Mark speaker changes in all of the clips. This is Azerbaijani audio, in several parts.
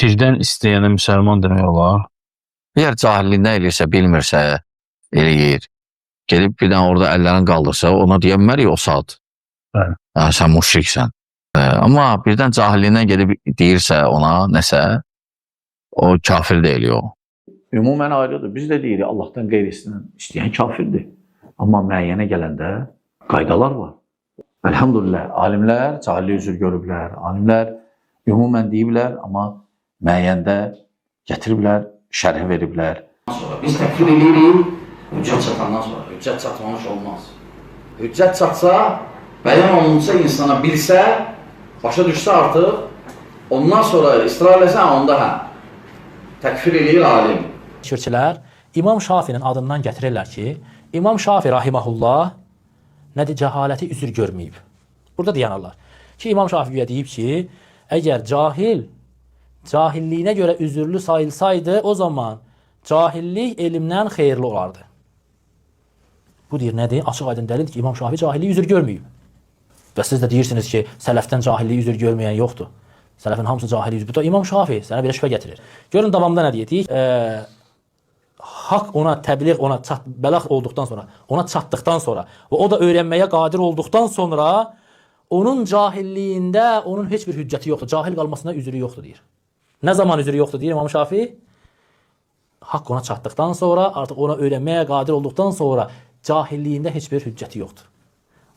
Speaker 1: Tirdən istəyənə müsəlman demək olar.
Speaker 2: Əgər cahilliyindən eləyirsə, bilmirsə, eləyir. Gedib bir dənə orada əllərini qaldırsa, ona deyəmərik o saat.
Speaker 1: Bəli.
Speaker 2: Sən müşriksən. Amma birdən cahilliyindən gedib deyirsə ona nəsə, o kafir deyil o. Ümumən ayrıdır. Biz də deyirik, Allahdan qeyrisindən istəyən kafirdir. Amma müəyyənə gələndə qaydalar var. Elhamdülillah, alimlər cahilliyi üzr görüblər, alimlər ümumən deyiblər, amma müəyyəndə gətiriblər, şərh veriblər.
Speaker 3: Biz təkfir edirik, hüccət çatandan sonra. Hüccət çatmamış olmaz. Hüccət çatsa, bəyan olunsa insana bilsə, başa düşsə artıq, ondan sonra israr eləsən, onda hə. Təkfir edir alim.
Speaker 4: Şirkçilər İmam Şafinin adından gətirirlər ki, İmam Şafi rahiməhullah nədir, cəhaləti üzr görməyib. Burada dayanırlar ki, İmam Şafiyə deyib ki, əgər cahilliyinə görə üzürlü sayılsaydı, o zaman cahillik elmdən xeyirli olardı. Bu deyir, nədir? Açıq aydın dəlildir ki, İmam Şafi cahilliyi üzr görməyib. Və siz də deyirsiniz ki, sələfdən cahilliyi üzr görməyən yoxdur. Sələfin hamısı cahilliyi üzr. Bu da İmam Şafi sənə belə şübhə gətirir. Görün davamında nə deyək? Haqq ona təbliğ, ona bələğ olduqdan sonra, ona çatdıqdan sonra və o da öyrənməyə qadir olduqdan sonra onun cahilliyində onun heç bir hüccəti yoxdur. Cahil qalmasına üzrü yoxdur deyir. Nə zaman üzrü yoxdur deyir İmam Şafi? Haqq ona çatdıqdan sonra, artıq ona öyrənməyə qadir olduqdan sonra cahilliyində heç bir hüccəti yoxdur.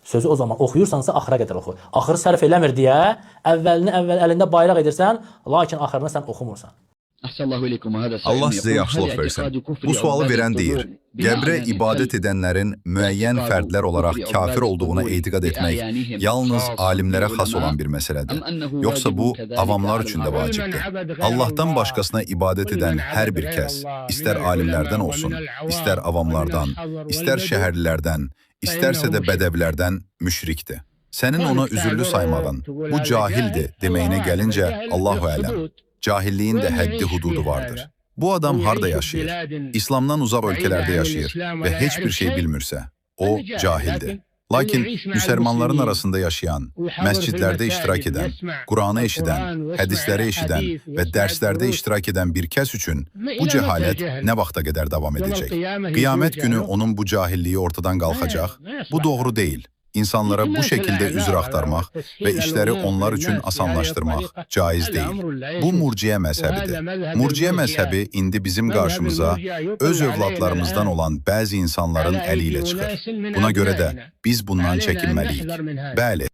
Speaker 4: Sözü o zaman oxuyursansa axıra qədər oxu. Axırı sərf eləmir deyə əvvəlini əlində bayraq edirsən, lakin axırını sən oxumursan.
Speaker 5: Allah sizə yaxşılıq versin. Bu sualı verən deyir, qəbrə ibadət edənlərin müəyyən fərdlər olaraq kafir olduğuna etiqad etmək yalnız alimlərə xas olan bir məsələdir. Yoxsa bu, avamlar üçün də vacibdir. Allahdan başqasına ibadət edən hər bir kəs, istər alimlərdən olsun, istər avamlardan, istər şəhərlilərdən, istərsə də bədəvlərdən müşrikdir. Sənin ona üzürlü saymağın, bu cahildir deməyinə gəlincə, Allahu ələm. Cahilliyin də həddi hududu vardır. Bu adam harda yaşayır? İslamdan uzaq ölkələrdə yaşayır və heç bir şey bilmirsə, o cahildir. Lakin müsəlmanların arasında yaşayan, məscidlərdə iştirak edən, Quranı eşidən, hədisləri eşidən və dərslərdə iştirak edən bir kəs üçün bu cəhalət nə vaxta qədər davam edəcək? Qiyamət günü onun bu cahilliyi ortadan qalxacaq. Bu doğru deyil. İnsanlara bu şəkildə üzr axtarmaq və işləri onlar üçün asanlaşdırmaq caiz deyil. Bu murciə məzhəbidir. Murciə məzhəbi indi bizim qarşımıza öz övladlarımızdan olan bəzi insanların əli ilə çıxır. Buna görə də biz bundan çəkinməliyik. Bəli.